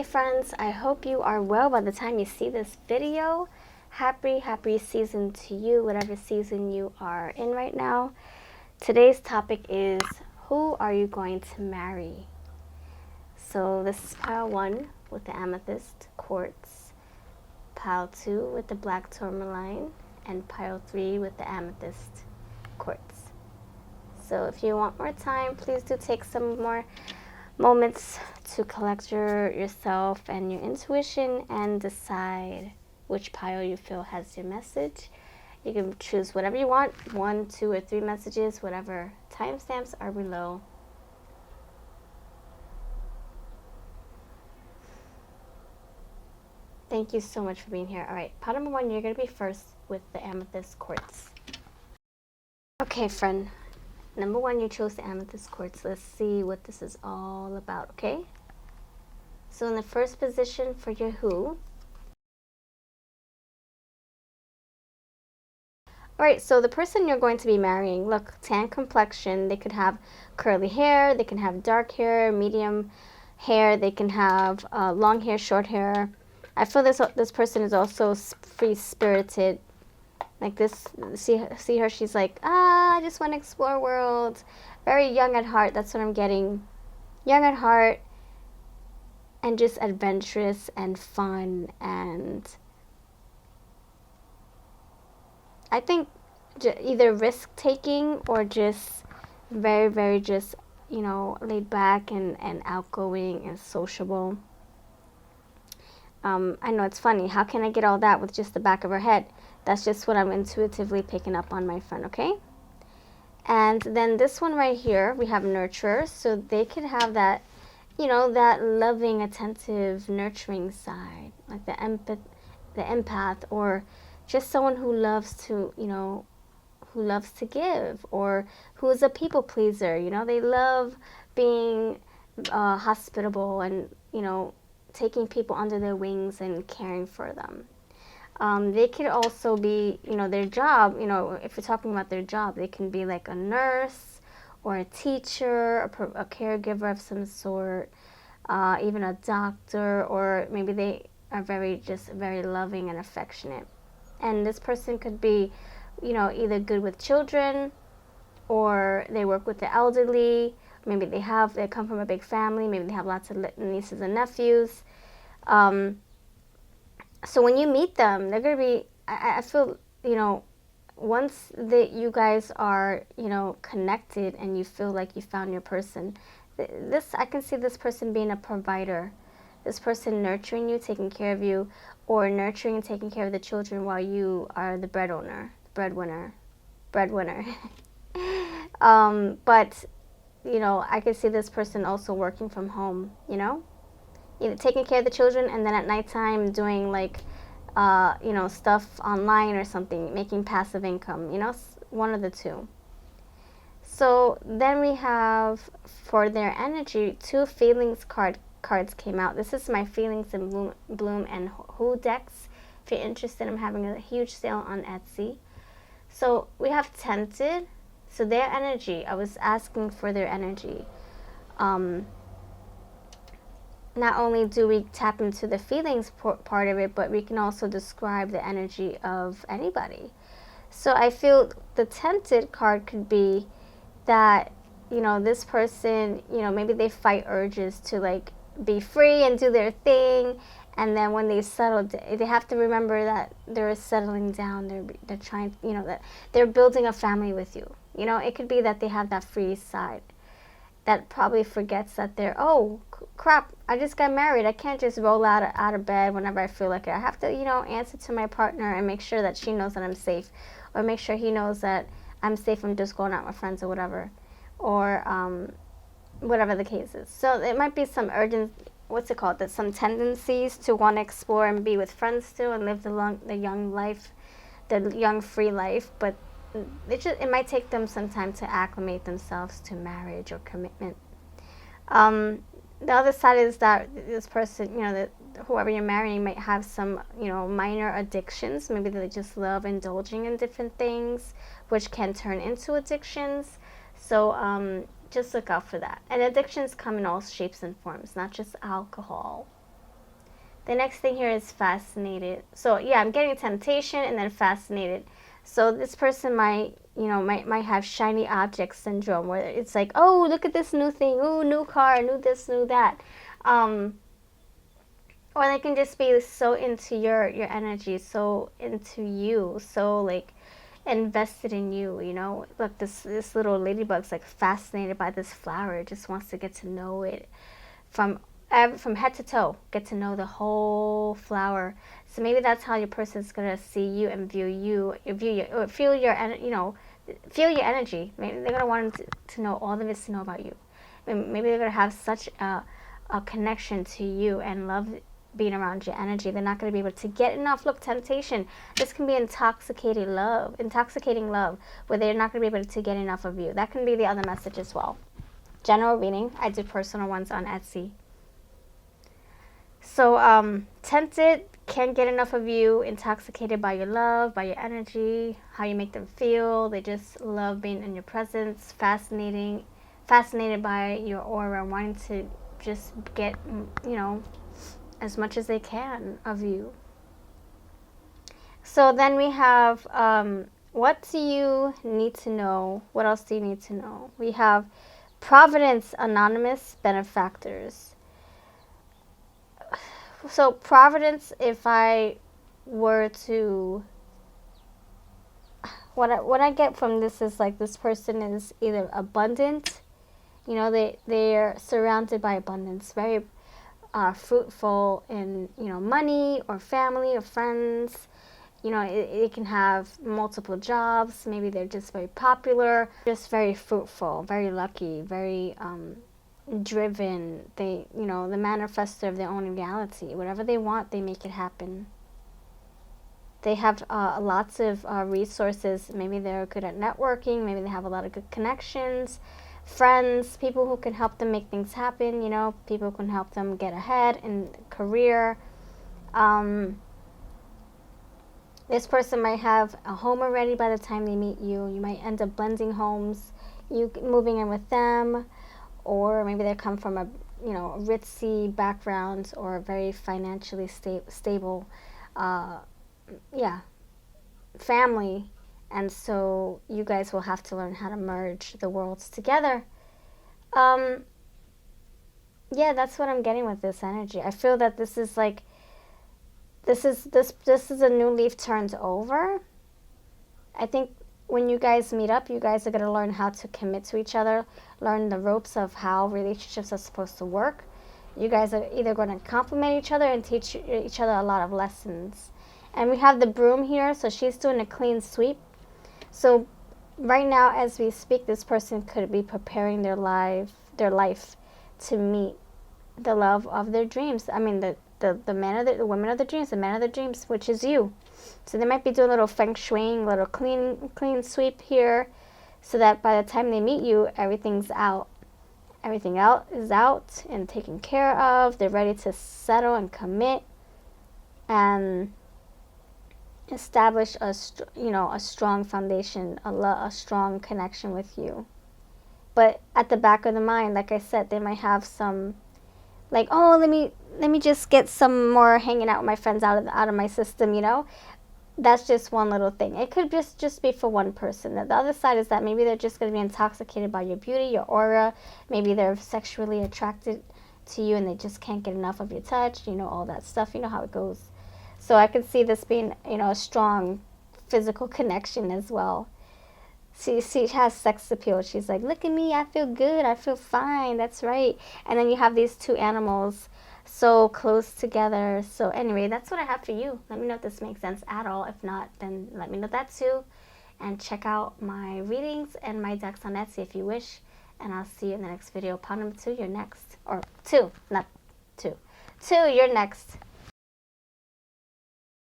Hey friends, I hope you are well by the time you see this video. Happy season to you, whatever season you are in right now. Today's topic is, who are you going to marry? So this is pile 1 with the amethyst quartz, pile 2 with the black tourmaline, and pile 3 with the amethyst quartz. So if you want more time, please do take some more moments to collect yourself and your intuition and decide which pile you feel has your message. You can choose whatever you want, 1, 2, or 3 messages, whatever timestamps are below. Thank you so much for being here. All right, pile number 1, you're going to be first with the amethyst quartz. Okay, friend. Number 1, you chose the amethyst quartz. Let's see what this is all about, okay? So in the first position for your who. Alright, so the person you're going to be marrying, look, tan complexion, they could have curly hair, they can have dark hair, medium hair, they can have long hair, short hair. I feel this person is also free-spirited. Like this, see her, she's like, I just want to explore worlds. Very young at heart, that's what I'm getting. Young at heart, and just adventurous and fun, and I think either risk-taking or just very just, you know, laid back and outgoing and sociable. I know it's funny. How can I get all that with just the back of her head? That's just what I'm intuitively picking up on, my friend, okay? And then this one right here, we have nurturer. So they could have that, you know, that loving, attentive, nurturing side, like the empath, or just someone who loves to, you know, who loves to give, or who is a people pleaser. You know, they love being hospitable and, you know, taking people under their wings and caring for them. They could also be, you know, their job, you know, if we're talking about their job, they can be like a nurse or a teacher, a caregiver of some sort, even a doctor, or maybe they are very loving and affectionate. And this person could be, you know, either good with children, or they work with the elderly. Maybe they come from a big family. Maybe they have lots of nieces and nephews. So when you meet them, they're going to be, I feel, you know, once that you guys are, you know, connected and you feel like you found your person, I can see this person being a provider. This person nurturing you, taking care of you, or nurturing and taking care of the children while you are the breadwinner. But, you know, I could see this person also working from home, you know? Either taking care of the children and then at nighttime doing like, you know, stuff online or something, making passive income, you know, one of the two. So then we have, for their energy, 2 feelings cards came out. This is my Feelings in Bloom and Who decks. If you're interested, I'm having a huge sale on Etsy. So we have Tempted. So their energy, I was asking for their energy. Not only do we tap into the feelings part of it, but we can also describe the energy of anybody. So I feel the Tempted card could be that, you know, this person, you know, maybe they fight urges to like be free and do their thing, and then when they settle, they have to remember that they're settling down. They're trying, you know, that they're building a family with you. You know, it could be that they have that free side that probably forgets that they're, oh crap, I just got married. I can't just roll out of bed whenever I feel like it. I have to, you know, answer to my partner and make sure that she knows that I'm safe, or make sure he knows that I'm safe from just going out with friends or whatever, or whatever the case is. So it might be some urgent, what's it called, that some tendencies to want to explore and be with friends still and live the young life, the young free life, but it might take them some time to acclimate themselves to marriage or commitment. The other side is that this person, you know, that whoever you're marrying might have some, you know, minor addictions. Maybe they just love indulging in different things, which can turn into addictions. So just look out for that. And addictions come in all shapes and forms, not just alcohol. The next thing here is fascinated. So yeah, I'm getting temptation and then fascinated. So this person might, you know, might have shiny object syndrome, where it's like, oh, look at this new thing, oh, new car, new this, new that. Or they can just be so into your energy, so into you, so like invested in you, you know. Look, this little ladybug's like fascinated by this flower. It just wants to get to know it from head to toe, get to know the whole flower. So maybe that's how your person's gonna see you and view you, or feel your, you know, feel your energy. Maybe they're gonna want to know all there is to know about you. Maybe they're gonna have such a connection to you and love being around your energy. They're not going to be able to get enough. Look, temptation. This can be intoxicating love, where they're not going to be able to get enough of you. That can be the other message as well. General reading. I do personal ones on Etsy. So, tempted, can't get enough of you, intoxicated by your love, by your energy, how you make them feel. They just love being in your presence, fascinated by your aura, wanting to just get, you know, as much as they can of you. So then we have, what do you need to know? What else do you need to know? We have Providence, anonymous benefactors. So Providence, if I were to, what I get from this is like this person is either abundant, you know, they're surrounded by abundance, very fruitful in, you know, money or family or friends. You know, it can have multiple jobs. Maybe they're just very popular, just very fruitful, very lucky, very driven. They, you know, the manifester of their own reality. Whatever they want, they make it happen. They have lots of resources. Maybe they're good at networking. Maybe they have a lot of good connections, friends, people who can help them make things happen. You know, people who can help them get ahead in career. This person might have a home already by the time they meet you. You might end up blending homes, you moving in with them, or maybe they come from a, you know, ritzy background or a very financially stable, family. And so you guys will have to learn how to merge the worlds together. Yeah, that's what I'm getting with this energy. I feel that this is like, this is a new leaf turned over. I think when you guys meet up, you guys are going to learn how to commit to each other, learn the ropes of how relationships are supposed to work. You guys are either going to compliment each other and teach each other a lot of lessons. And we have the broom here, so she's doing a clean sweep. So right now, as we speak, this person could be preparing their life to meet the love of their dreams. I mean, the women of the dreams, the man of the dreams, which is you. So they might be doing a little feng shuiing, a little clean sweep here, so that by the time they meet you, everything's out. Everything out is out and taken care of. They're ready to settle and commit and establish a strong foundation, a strong connection with you. But at the back of the mind, like I said, they might have some, like, oh, let me just get some more hanging out with my friends out of my system, you know. That's just one little thing. It could just be for one person. The other side is that maybe they're just going to be intoxicated by your beauty, your aura. Maybe they're sexually attracted to you and they just can't get enough of your touch, you know, all that stuff. You know how it goes. So I could see this being, you know, a strong physical connection as well. She has sex appeal. She's like, look at me, I feel good, I feel fine, that's right. And then you have these two animals so close together. So anyway, that's what I have for you. Let me know if this makes sense at all. If not, then let me know that too. And check out my readings and my decks on Etsy if you wish. And I'll see you in the next video. Pile number 2, you're next. Or 2, not 2. 2, you're next.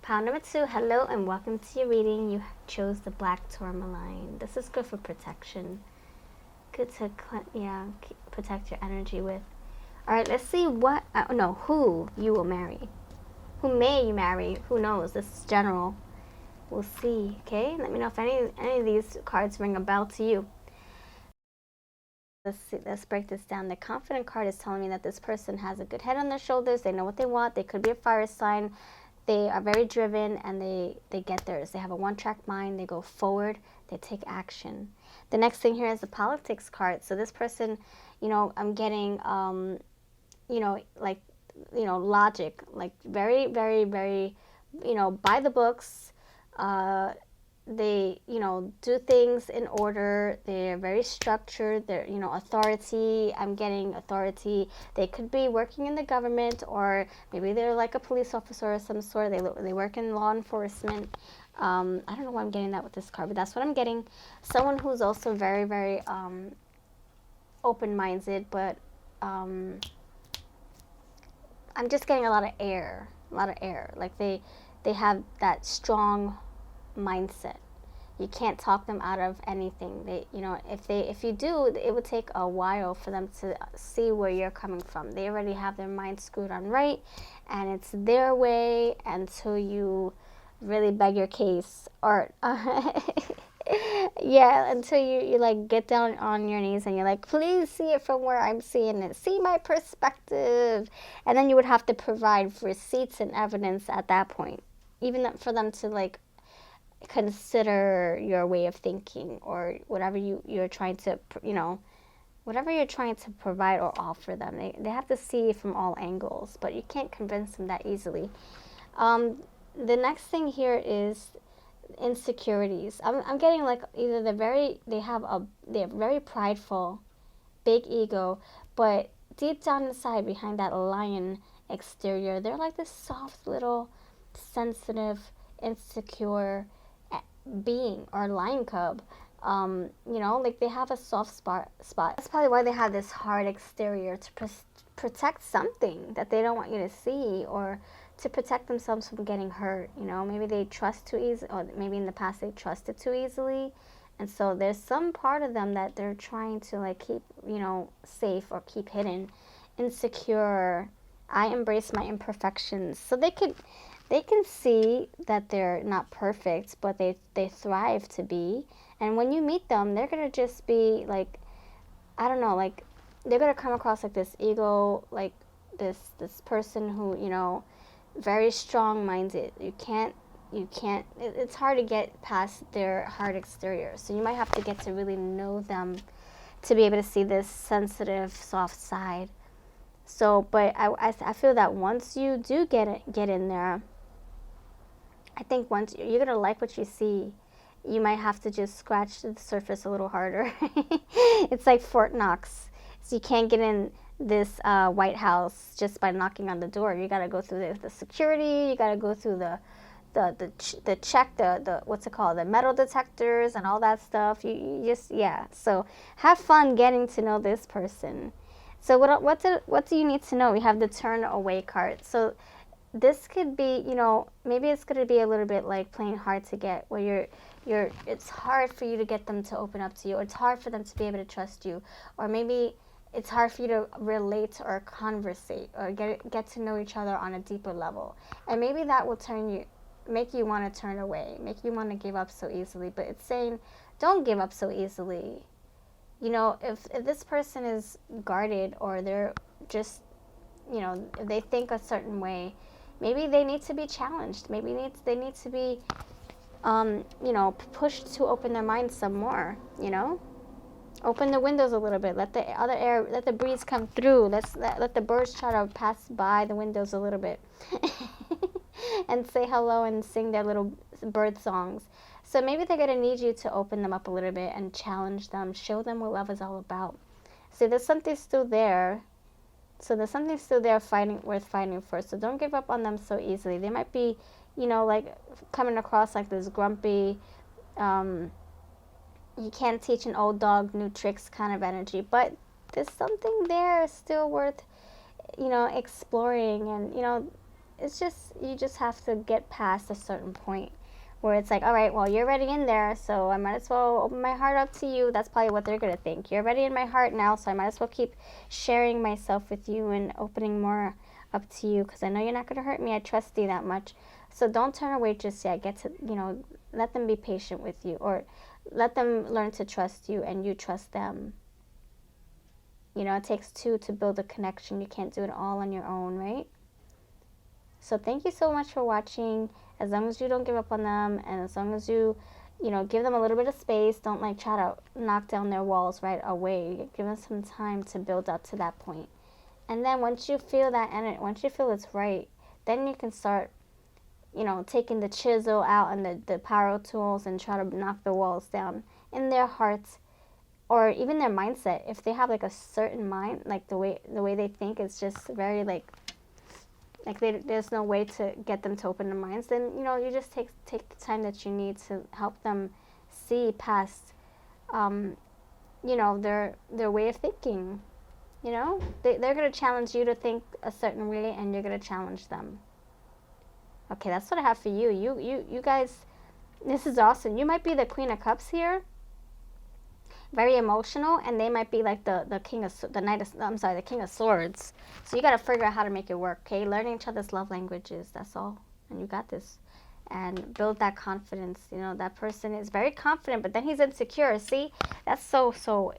Pile number 2, hello and welcome to your reading. You chose the black tourmaline. This is good for protection. Good to, protect your energy with. Alright, let's see who you will marry. Who may you marry? Who knows? This is general. We'll see, okay? Let me know if any of these cards ring a bell to you. Let's break this down. The confident card is telling me that this person has a good head on their shoulders. They know what they want. They could be a fire sign. They are very driven, and they get theirs. They have a one-track mind. They go forward. They take action. The next thing here is the politics card. So this person, I'm getting, logic, like very, very, very, by the books. They, do things in order. They're very structured. They're, authority. I'm getting authority. They could be working in the government, or maybe they're like a police officer of some sort. They work in law enforcement. I don't know why I'm getting that with this card, but that's what I'm getting. Someone who's also very, very open-minded, but I'm just getting a lot of air. Like they have that strong mindset. You can't talk them out of anything. If you do, it would take a while for them to see where you're coming from. They already have their mind screwed on right, and it's their way until you really beg your case, or yeah, until you like get down on your knees and you're like, please see it from where I'm seeing it. See my perspective. And then you would have to provide receipts and evidence at that point, even for them to like consider your way of thinking, or whatever you're trying to, whatever you're trying to provide or offer them. They have to see it from all angles, but you can't convince them that easily. The next thing here is insecurities. I'm getting like either they're very prideful, big ego, but deep down inside, behind that lion exterior, they're like this soft little sensitive, insecure being, or lion cub. Like they have a soft spot. That's probably why they have this hard exterior, to protect something that they don't want you to see, or to protect themselves from getting hurt. Maybe they trust too easily, or maybe in the past they trusted too easily, and so there's some part of them that they're trying to like keep, safe, or keep hidden. Insecure. I embrace my imperfections. So they can see that they're not perfect, but they thrive to be. And when you meet them, they're gonna just be like, I don't know, like they're gonna come across like this ego, like this person who, very strong-minded. You can't. It's hard to get past their hard exterior. So you might have to get to really know them to be able to see this sensitive, soft side. So, but I feel that once you do get in there, I think once you're gonna like what you see. You might have to just scratch the surface a little harder. It's like Fort Knox. So you can't get in this White House just by knocking on the door. You got to go through the security. You got to go through the check, the what's it called, the metal detectors and all that stuff. You just, yeah. So have fun getting to know this person. So what do you need to know? We have the turn away card. So this could be, maybe it's going to be a little bit like playing hard to get, where it's hard for you to get them to open up to you, or it's hard for them to be able to trust you, or maybe it's hard for you to relate or conversate or get to know each other on a deeper level. And maybe that will make you want to turn away, make you want to give up so easily. But it's saying, don't give up so easily. If this person is guarded, or they're just, if they think a certain way, maybe they need to be challenged. Maybe they need to be, pushed to open their minds some more, Open the windows a little bit. Let the other air, let the breeze come through. Let the birds try to pass by the windows a little bit. And say hello and sing their little bird songs. So maybe they're going to need you to open them up a little bit and challenge them, show them what love is all about. So there's something still there. Worth fighting for. So don't give up on them so easily. They might be, like coming across like this grumpy, you can't teach an old dog new tricks kind of energy. But there's something there still worth, exploring. And, it's just, you just have to get past a certain point where it's like, all right, well, you're already in there, so I might as well open my heart up to you. That's probably what they're going to think. You're already in my heart now, so I might as well keep sharing myself with you and opening more up to you, because I know you're not going to hurt me. I trust you that much. So don't turn away just yet. Get to, let them be patient with you, or let them learn to trust you and you trust them. You know, it takes two to build a connection. You can't do it all on your own, right? So thank you so much for watching. As long as you don't give up on them, and as long as you, you know, give them a little bit of space, don't like try to knock down their walls right away. Give them some time to build up to that point. And then once you feel that energy, once you feel it's right, then you can start, you know, taking the chisel out and the power tools and try to knock the walls down in their hearts or even their mindset. If they have like a certain mind, like the way they think is just very like there's no way to get them to open their minds, then, you know, you just take the time that you need to help them see past, you know, their way of thinking. You know, they're going to challenge you to think a certain way, and you're going to challenge them. Okay, that's what I have for you. You guys, this is awesome. You might be the Queen of Cups here, very emotional, and they might be like the King of the King of Swords. So you got to figure out how to make it work. Okay, learning each other's love languages. That's all, and you got this. And build that confidence. You know, that person is very confident, but then he's insecure. See, that's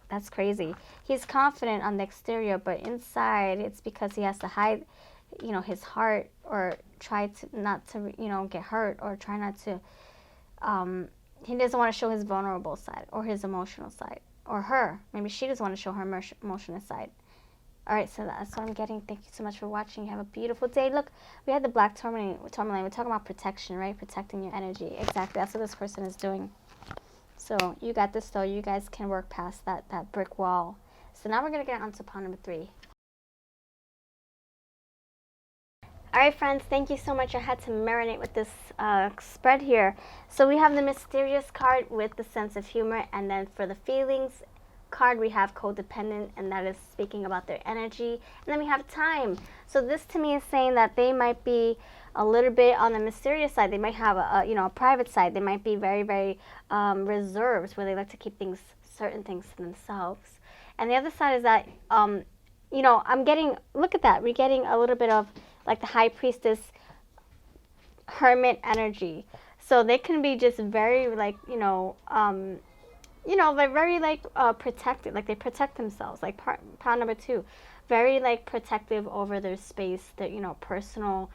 that's crazy. He's confident on the exterior, but inside it's because he has to hide, you know, his heart, or try to not to, you know, get hurt, or try not to, he doesn't want to show his vulnerable side or his emotional side, or her. Maybe she doesn't want to show her emotional side. All right, so that's what I'm getting. Thank you so much for watching. Have a beautiful day. Look, we had the black tourmaline. We're talking about protection, right? Protecting your energy. Exactly. That's what this person is doing. So you got this, though. You guys can work past that brick wall. So now we're going to get on to pawn number 3. All right, friends, thank you so much. I had to marinate with this spread here. So we have the mysterious card with the sense of humor, and then for the feelings card we have codependent, and that is speaking about their energy. And then we have time. So this to me is saying that they might be a little bit on the mysterious side. They might have a private side. They might be very, very reserved, where they like to keep certain things to themselves. And the other side is that you know, I'm getting, look at that, we're getting a little bit of like the High Priestess hermit energy. So they can be just very like, they're very like protected, like they protect themselves, like pawn number 2, very like protective over their space, their, you know, personal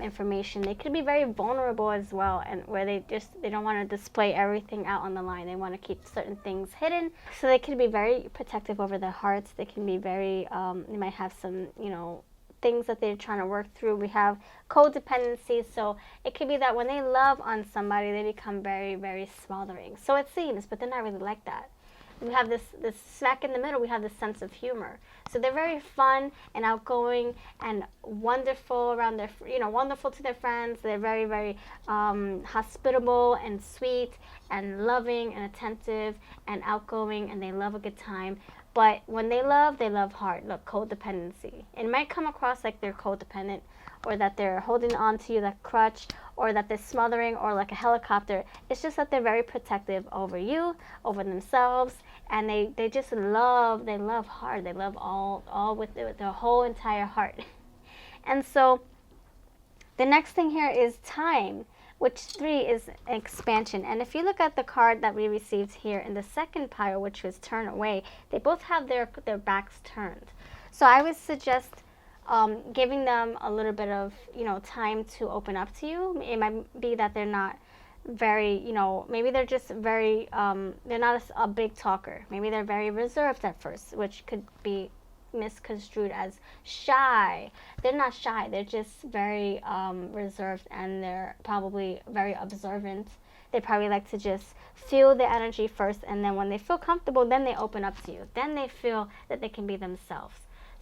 information. They could be very vulnerable as well, and where they don't want to display everything out on the line. They want to keep certain things hidden. So they can be very protective over their hearts. They can be very, they might have some, you know, things that they're trying to work through. We have codependency, so it could be that when they love on somebody, they become very, very smothering. So it seems, but they're not really like that. We have this smack in the middle. We have this sense of humor. So they're very fun and outgoing and wonderful around their, you know, wonderful to their friends. They're very, very hospitable and sweet and loving and attentive and outgoing, and they love a good time. But when they love hard. Look, codependency. It might come across like they're codependent, or that they're holding on to you like a crutch, or that they're smothering, or like a helicopter. It's just that they're very protective over you, over themselves, and they just love, they love hard. They love all with their whole entire heart. And so the next thing here is time, which 3 is expansion. And if you look at the card that we received here in the second pile, which was turn away, they both have their backs turned. So I would suggest giving them a little bit of, you know, time to open up to you. It might be that they're not very, you know, maybe they're just very, they're not a big talker. Maybe they're very reserved at first, which could be misconstrued as shy. They're not shy. They're just very reserved, and they're probably very observant. They probably like to just feel the energy first, and then when they feel comfortable, then they open up to you. Then they feel that they can be themselves.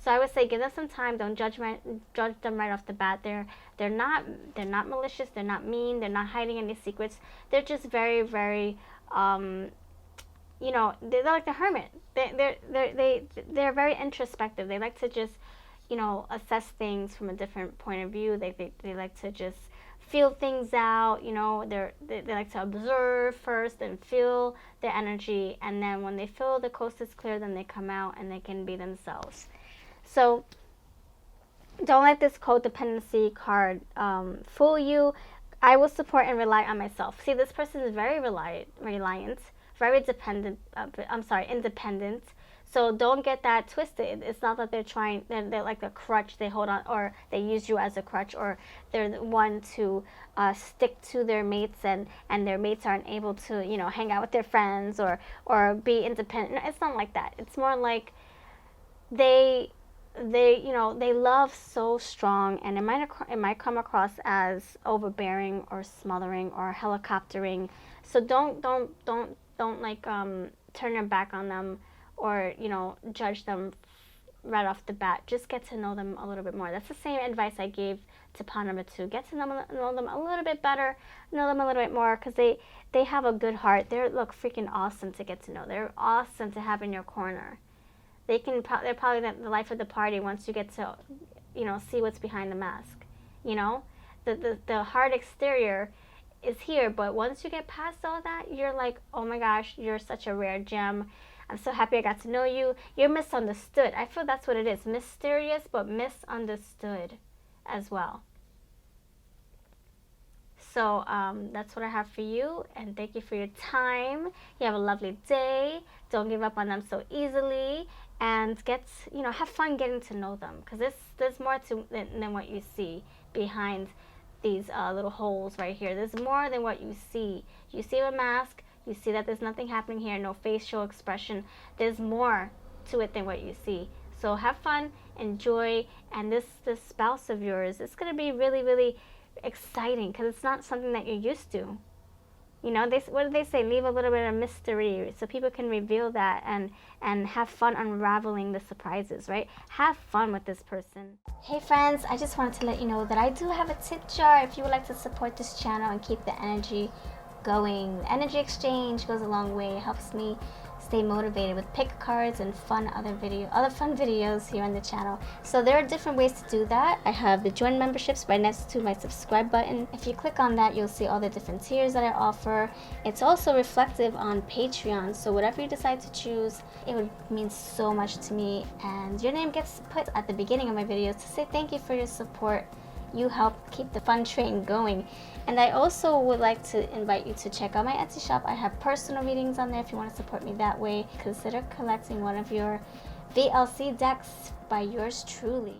So I would say give them some time. Don't judge them right off the bat. They're not malicious. They're not mean. They're not hiding any secrets. They're just very, very you know, they're like the hermit. They're very introspective. They like to just, you know, assess things from a different point of view. They like to just feel things out. You know, they like to observe first and feel their energy, and then when they feel the coast is clear, then they come out and they can be themselves. So don't let this codependency card fool you. I will support and rely on myself. See, this person is very reliant, very dependent, independent. So don't get that twisted. It's not that they're like a crutch they hold on, or they use you as a crutch, or they're the one to stick to their mates, and their mates aren't able to, you know, hang out with their friends, or be independent. No, it's not like that. It's more like they you know, they love so strong, and it might come across as overbearing or smothering or helicoptering. So don't like turn your back on them, or, you know, judge them right off the bat. Just get to know them a little bit more. That's the same advice I gave to pawn number 2. Get to know them a little bit better, know them a little bit more, because they have a good heart. They're look freaking awesome to get to know. They're awesome to have in your corner. They're probably the life of the party once you get to, you know, see what's behind the mask. You know, the hard exterior is here, but once you get past all that, you're like, oh my gosh, you're such a rare gem. I'm so happy I got to know you. You're misunderstood. I feel that's what it is. Mysterious, but misunderstood as well. So that's what I have for you, and thank you for your time. You have a lovely day. Don't give up on them so easily, and have fun getting to know them, because there's more than what you see behind these little holes right here. There's more than what you see. You see a mask. You see that there's nothing happening here, no facial expression. There's more to it than what you see. So have fun, enjoy, and this spouse of yours, it's going to be really, really exciting, because it's not something that you're used to. You know, what do they say? Leave a little bit of mystery so people can reveal that, and have fun unraveling the surprises, right? Have fun with this person. Hey friends, I just wanted to let you know that I do have a tip jar if you would like to support this channel and keep the energy going. The energy exchange goes a long way. It helps me stay motivated with pick cards and other fun videos here on the channel. So there are different ways to do that. I have the join memberships right next to my subscribe button. If you click on that, you'll see all the different tiers that I offer. It's also reflective on Patreon, so whatever you decide to choose, it would mean so much to me, and your name gets put at the beginning of my videos to say thank you for your support. You help keep the fun train going. And I also would like to invite you to check out my Etsy shop. I have personal readings on there if you want to support me that way. Consider collecting one of your VLC decks by yours truly.